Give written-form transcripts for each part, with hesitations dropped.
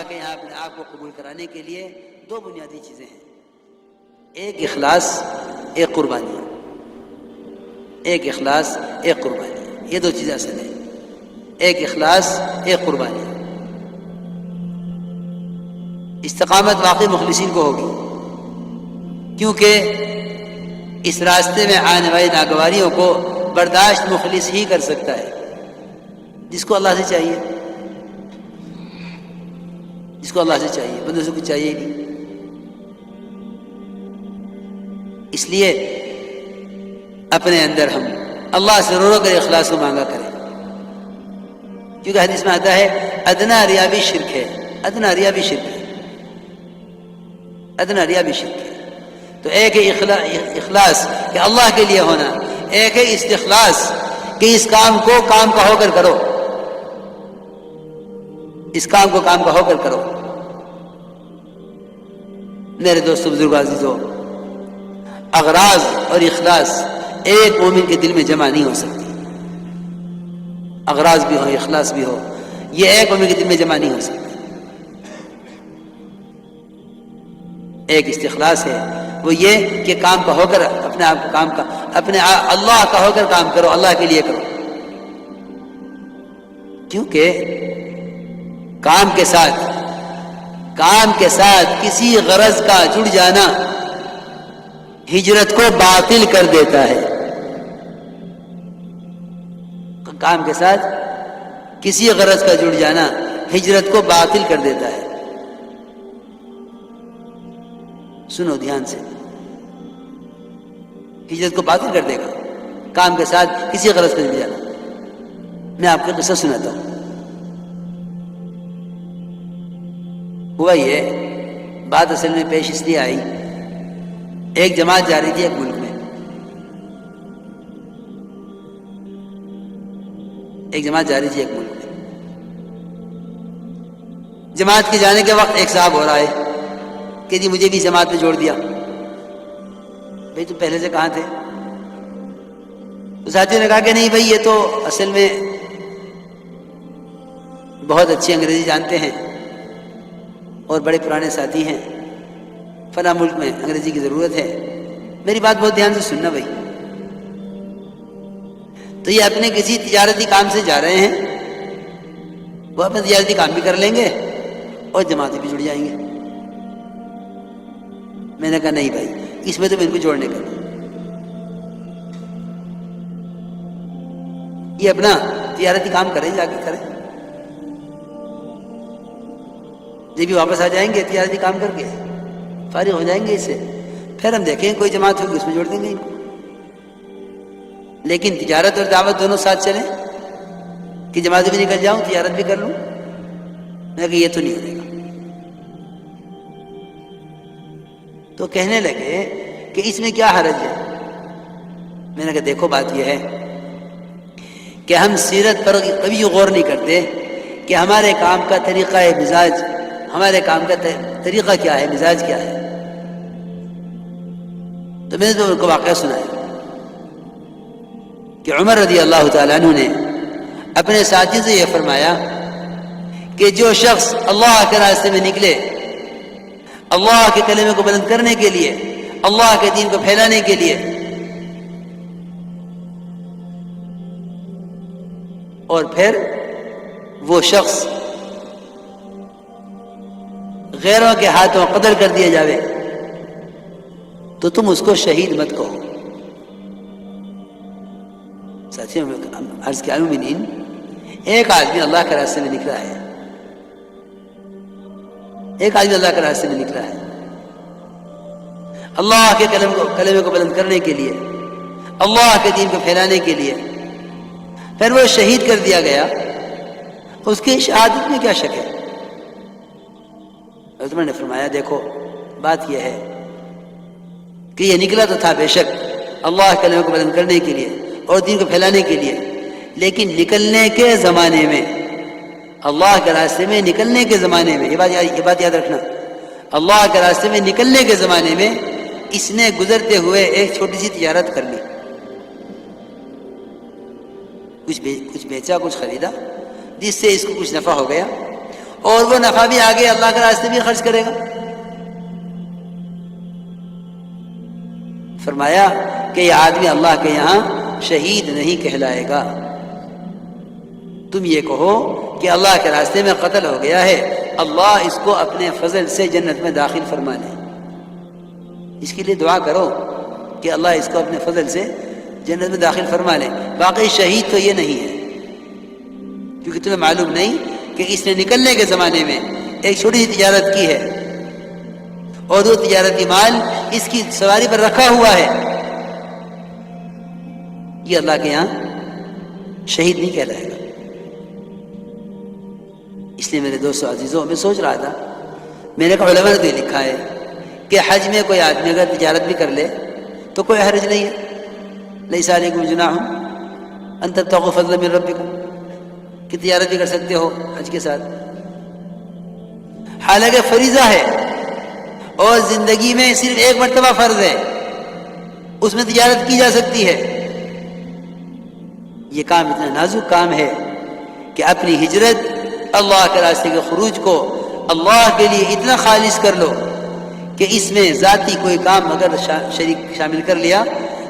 کہ یہاں اپنے آپ کو قبول کرانے کے لیے دو بنیادی چیزیں ہیں، ایک اخلاص، ایک قربانی۔ ایک اخلاص، ایک قربانی، یہ دو چیزیں اصل ہیں، ایک اخلاص، ایک قربانی۔ استقامت واقعی مخلصین کو ہوگی، کیونکہ اس راستے میں آنے والی ناگواریوں کو برداشت مخلص ہی کر سکتا ہے، جس کو اللہ سے چاہیے، جس کو اللہ سے چاہیے، بندوں سے کچھ چاہیے ہی نہیں۔ اس لیے اپنے اندر ہم اللہ سے رو رو کر اخلاص کو مانگا کریں، کیونکہ حدیث میں آتا ہے ادنا ریا بھی شرک ہے، ادنا ریا بھی شرک ہے، ادنا ریا بھی شرک ہے۔ تو ایک ہے اخلاص کہ اللہ کے لیے ہونا، ایک ہے استخلاص کہ اس کام کو کام کا ہو کر کرو، اس کام کو کام کا ہو کر کرو۔ میرے دوستو، بزرگو، عزیزو، اغراض اور اخلاص ایک مومن کے دل میں جمع نہیں ہو سکتی، اغراض بھی ہو، اخلاص بھی ہو، یہ ایک مومن کے دل میں جمع نہیں ہو سکتی۔ ایک استخلاص ہے، وہ یہ کہ کام کا ہو کر اپنے آپ کو کام کا اپنے اللہ کا ہو کر کام کرو، اللہ کے لیے کرو، کیونکہ کام کے ساتھ کسی غرض کا جڑ جانا ہجرت کو باطل کر دیتا ہے۔ کام کے ساتھ کسی غرض کا جڑ جانا ہجرت کو باطل کر دیتا ہے۔ سنو دھیان سے، ہجرت کو باطل کر دے گا کام کے ساتھ کسی غرض کا جڑ جانا۔ میں آپ کو قصہ سناتا ہوں۔ ہوا یہ بات اصل میں پیش اس لیے آئی، ایک جماعت جا رہی تھی ایک ملک میں، ایک جماعت جا رہی تھی ایک ملک میں۔ جماعت کے جانے کے وقت ایک صاحب ہو رہا ہے کہ جی مجھے بھی جماعت میں جوڑ دیا۔ بھئی تم پہلے سے کہاں تھے؟ تو ساتھیوں نے کہا کہ نہیں بھئی، یہ تو اصل میں بہت اچھی انگریزی جانتے ہیں اور بڑے پرانے ساتھی ہیں، فلاں ملک میں انگریزی کی ضرورت ہے، میری بات بہت دھیان سے سننا بھائی۔ تو یہ اپنے کسی تجارتی کام سے جا رہے ہیں، وہ اپنا تجارتی کام بھی کر لیں گے اور جماعتیں بھی جڑ جائیں گے۔ میں نے کہا نہیں بھائی، اس میں تو ان کو جوڑنے کا نہیں، یہ اپنا تجارتی کام کریں، جا کے کریں، جب بھی واپس آ جائیں گے تجارتی کام کر کے فارغ ہو جائیں گے اس سے، پھر ہم دیکھیں کوئی جماعت ہوگی اس میں جوڑ دیں گے ان کو۔ لیکن تجارت اور دعوت دونوں ساتھ چلیں کہ جماعت بھی نکل جاؤں تجارت بھی کر لوں، میں نے کہا یہ تو نہیں ہوگا۔ تو کہنے لگے کہ اس میں کیا حرج ہے؟ میں نے کہا دیکھو بات یہ ہے کہ ہم سیرت پر کبھی غور نہیں کرتے کہ ہمارے کام کا طریقہ مزاج، ہمارے کام کا طریقہ کیا ہے، مزاج کیا ہے۔ تو میں نے ان کو واقعہ سنایا کہ عمر رضی اللہ تعالیٰ عنہ نے اپنے ساتھی سے یہ فرمایا کہ جو شخص اللہ کے راستے میں نکلے، اللہ کے کلمے کو بلند کرنے کے لیے، اللہ کے دین کو پھیلانے کے لیے، اور پھر وہ شخص غیروں کے ہاتھوں قتل کر دیا جاوے، تو تم اس کو شہید مت کہو۔ ساتھیوں میں عرض کیا مومنین، ایک آدمی اللہ کے راستے میں نکلا ہے، ایک آدمی اللہ کے راستے میں نکلا ہے اللہ کے کلمے کو بلند کرنے کے لیے، اللہ کے دین کو پھیلانے کے لیے، پھر وہ شہید کر دیا گیا، اس کی شہادت میں کیا شک ہے؟ عمر نے فرمایا دیکھو بات یہ ہے کہ یہ نکلا تو تھا بے شک اللہ کے کلمے کو بلند کرنے کے لیے اور دین کو پھیلانے کے لیے، لیکن نکلنے کے زمانے میں، اللہ کے راستے میں نکلنے کے زمانے میں، یہ بات یاد رکھنا، اللہ کے راستے میں نکلنے کے زمانے میں اس نے گزرتے ہوئے ایک چھوٹی سی تجارت کر لی، کچھ بیچا، کچھ خریدا، جس سے اس کو کچھ نفع ہو گیا، اور وہ نفع بھی آگے اللہ کے راستے میں خرچ کرے گا. فرمایا کہ یہ آدمی اللہ کے یہاں شہید نہیں کہلائے گا. تم یہ کہو کہ اللہ کے راستے میں قتل ہو گیا ہے، اللہ اس کو اپنے فضل سے جنت میں داخل فرما لے. اس کے لیے دعا کرو کہ اللہ اس کو اپنے فضل سے جنت میں داخل فرما لے. باقی شہید تو یہ نہیں ہے، کیونکہ تمہیں معلوم نہیں کہ اس نے نکلنے کے زمانے میں ایک چھوٹی سی تجارت کی ہے اور وہ تجارتی مال اس کی سواری پر رکھا ہوا ہے. یہ اللہ کے یہاں شہید نہیں کہلائے گا. اس لیے میرے دوستو عزیزوں، میں سوچ رہا تھا، میرے کو علماء نے تو یہ لکھا ہے کہ حج میں کوئی آدمی اگر تجارت بھی کر لے تو کوئی حرج نہیں ہے. لیس علیکم جناح ان تبتغوا فضلا من ربکم، کہ تجارت بھی کر سکتے ہو حج کے ساتھ. حالانکہ فریضہ ہے اور زندگی میں صرف ایک مرتبہ فرض ہے، اس میں تجارت کی جا سکتی ہے. یہ کام اتنا نازک کام ہے کہ اپنی ہجرت، اللہ کے راستے کے خروج کو اللہ کے لیے اتنا خالص کر لو کہ اس میں ذاتی کوئی کام اگر شریک شامل کر لیا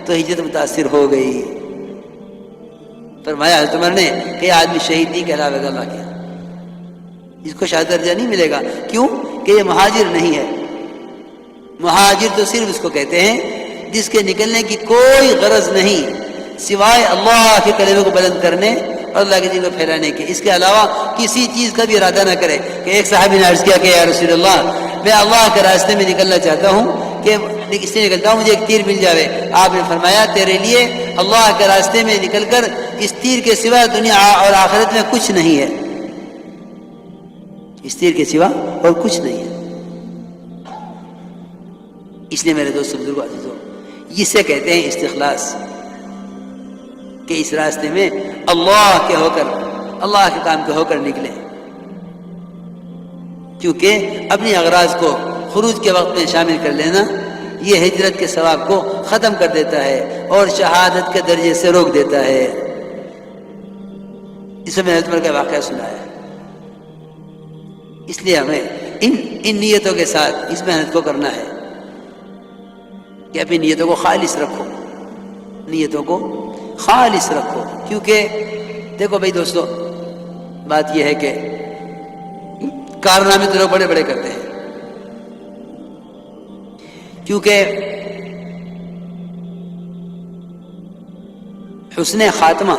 تو ہجرت متاثر ہو گئی. فرمایا حضرت عمر نے کہ یہ آدمی شہید نہیں کہلاوے گا اللہ کے، اس کو شہادت درجہ نہیں ملے گا. کیوں کہ یہ مہاجر نہیں ہے. مہاجر تو صرف اس کو کہتے ہیں جس کے نکلنے کی کوئی غرض نہیں سوائے اللہ کے کلمے کو بلند کرنے اور اللہ کے دین کو پھیلانے کے، اس کے علاوہ کسی چیز کا بھی ارادہ نہ کرے. کہ ایک صحابی نے عرض کیا کہ یا رسول اللہ، میں اللہ کے راستے میں نکلنا چاہتا ہوں کہ اس سے نکلتا ہوں مجھے ایک تیر مل جاوے. آپ نے فرمایا تیرے لیے اللہ کے راستے میں نکل کر اس تیر کے سوا دنیا اور آخرت میں کچھ نہیں ہے. اس تیر کے سوا اور کچھ نہیں ہے. اس لیے میرے دوست بزرگوں عزیزوں، اس سے کہتے ہیں استخلاص، کہ اس راستے میں اللہ کے ہو کر، اللہ کے کام کے ہو کر نکلے. کیونکہ اپنی اغراض کو خروج کے وقت میں شامل کر لینا یہ ہجرت کے ثواب کو ختم کر دیتا ہے اور شہادت کے درجے سے روک دیتا ہے. اس میں حضرت عمر کا واقعہ سنایا. اس لیے ہمیں ان نیتوں کے ساتھ اس محنت کو کرنا ہے کہ اپنی نیتوں کو خالص رکھو، نیتوں کو خالص رکھو. کیونکہ دیکھو بھائی دوستو، بات یہ ہے کہ کارنامے تو لوگ بڑے بڑے کرتے ہیں، کیونکہ حسن خاتمہ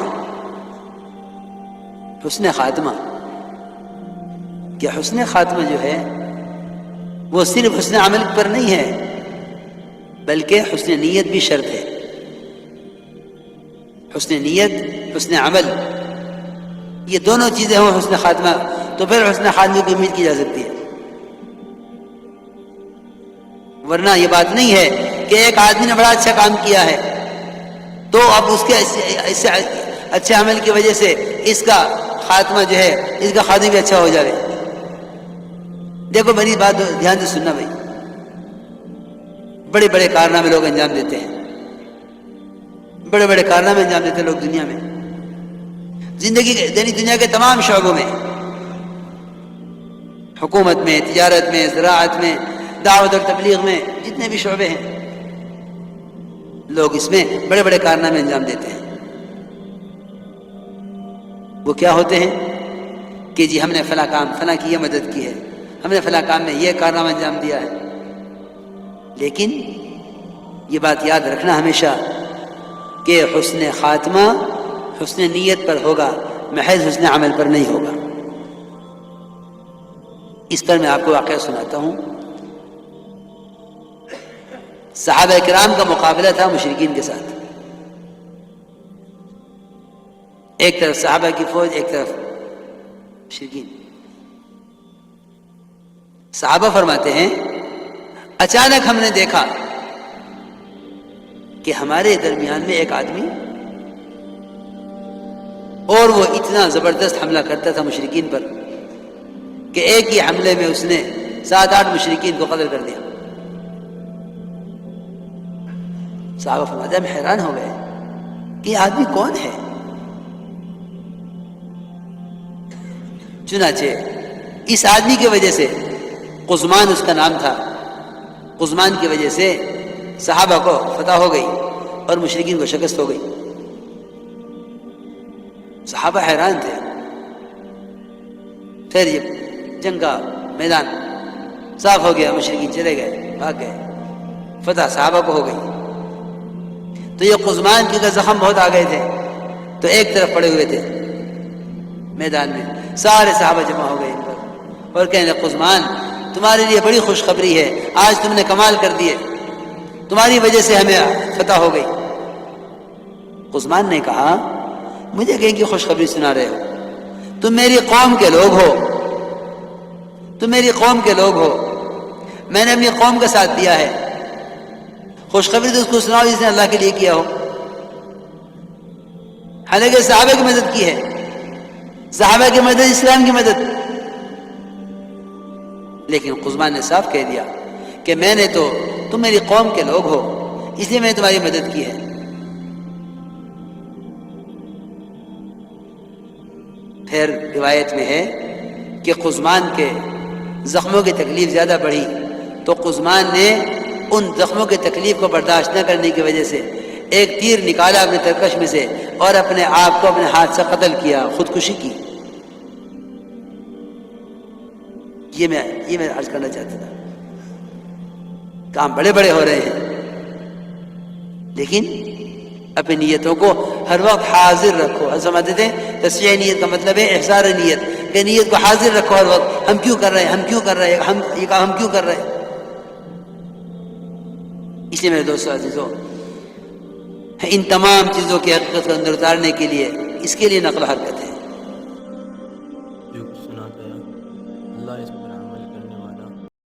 کہ حسن خاتمہ جو ہے وہ صرف حسن عمل پر نہیں ہے بلکہ حسن نیت بھی شرط ہے. حسن نیت، حسن عمل، یہ دونوں چیزیں ہوں حسن خاتمہ، تو پھر حسن خاتمہ کی امید کی جا سکتی ہے. ورنہ یہ بات نہیں ہے کہ ایک آدمی نے بڑا اچھا کام کیا ہے تو اب اس کے اس سے اچھے عمل کی وجہ سے اس کا خاتمہ جو ہے، اس کا خاتمہ بھی اچھا ہو جائے. دیکھو میری بات دھیان سے سننا بھائی، بڑے بڑے کارنامے لوگ انجام دیتے ہیں، بڑے بڑے کارنامے انجام دیتے ہیں لوگ دنیا میں، زندگی کے یعنی دنیا کے تمام شعبوں میں، حکومت میں، تجارت میں، زراعت میں، دعوت اور تبلیغ میں، جتنے بھی شعبے ہیں لوگ اس میں بڑے بڑے کارنامے انجام دیتے ہیں. وہ کیا ہوتے ہیں کہ جی ہم نے فلاں کام، فلاں کی یہ مدد کی ہے، ہم نے فلاں کام میں یہ کارنامہ انجام دیا ہے. لیکن یہ بات یاد رکھنا ہمیشہ کہ حسن خاتمہ حسن نیت پر ہوگا، محض حسن عمل پر نہیں ہوگا. اس پر میں آپ کو واقعہ سناتا ہوں. صحابہ کرام کا مقابلہ تھا مشرکین کے ساتھ. ایک طرف صحابہ کی فوج، ایک طرف مشرکین. صحابہ فرماتے ہیں اچانک ہم نے دیکھا کہ ہمارے درمیان میں ایک آدمی، اور وہ اتنا زبردست حملہ کرتا تھا مشرکین پر کہ ایک ہی حملے میں اس نے 7-8 مشرکین کو قتل کر دیا. صحابہ فرماتے ہیں ہم حیران ہو گئے کہ یہ آدمی کون ہے. چنانچہ اس آدمی کی وجہ سے، قزمان اس کا نام تھا، قزمان کی وجہ سے صحابہ کو فتح ہو گئی اور مشرکین کو شکست ہو گئی۔ صحابہ حیران تھے۔ پھر یہ جنگ کا میدان صاف ہو گیا، مشرکین چلے گئے، بھاگ گئے، فتح صحابہ کو ہو گئی۔ تو یہ قزمان کے زخم بہت آ گئے تھے، تو ایک طرف پڑے ہوئے تھے میدان میں، سارے صحابہ جمع ہو گئے ان پر اور کہنے قزمان تمہارے لیے بڑی خوشخبری ہے، آج تم نے کمال کر دیے، تمہاری وجہ سے ہمیں فتح ہو گئی۔ قزمان نے کہا مجھے کہیں کی خوشخبری سنا رہے ہو؟ تم میری قوم کے لوگ ہو، تم میری قوم کے لوگ ہو، میں نے اپنی قوم کا ساتھ دیا ہے، خوشخبری تو اس کو سناؤ جس نے اللہ کے لیے کیا ہو۔ حالانکہ صحابہ کی مدد کی ہے، صحابہ کی مدد اسلام کی مدد، لیکن قزمان نے صاف کہہ دیا کہ میں نے تو، تم میری قوم کے لوگ ہو اس لیے میں نے تمہاری مدد کی ہے۔ پھر روایت میں ہے کہ قزمان کے زخموں کی تکلیف زیادہ بڑھی تو قزمان نے ان زخموں کی تکلیف کو برداشت نہ کرنے کی وجہ سے ایک تیر نکالا اپنے ترکش میں سے اور اپنے آپ کو اپنے ہاتھ سے قتل کیا، خودکشی کی۔ یہ میں عرض کرنا چاہتا تھا، کام بڑے بڑے ہو رہے ہیں، لیکن اپنی نیتوں کو ہر وقت حاضر رکھو۔ سمجھتے تھے تصحیح نیت کا مطلب ہے احضار نیت، کہ نیت کو حاضر رکھو ہر وقت، ہم کیوں کر رہے ہیں، ہم کیوں کر رہے ہیں، یہ کام ہم کیوں کر رہے ہیں۔ اس لیے میرے دوستو عزیزو، ان تمام چیزوں کی حقیقت کو اندر اتارنے کے لیے اس کے لیے نقل و حرکت ہے۔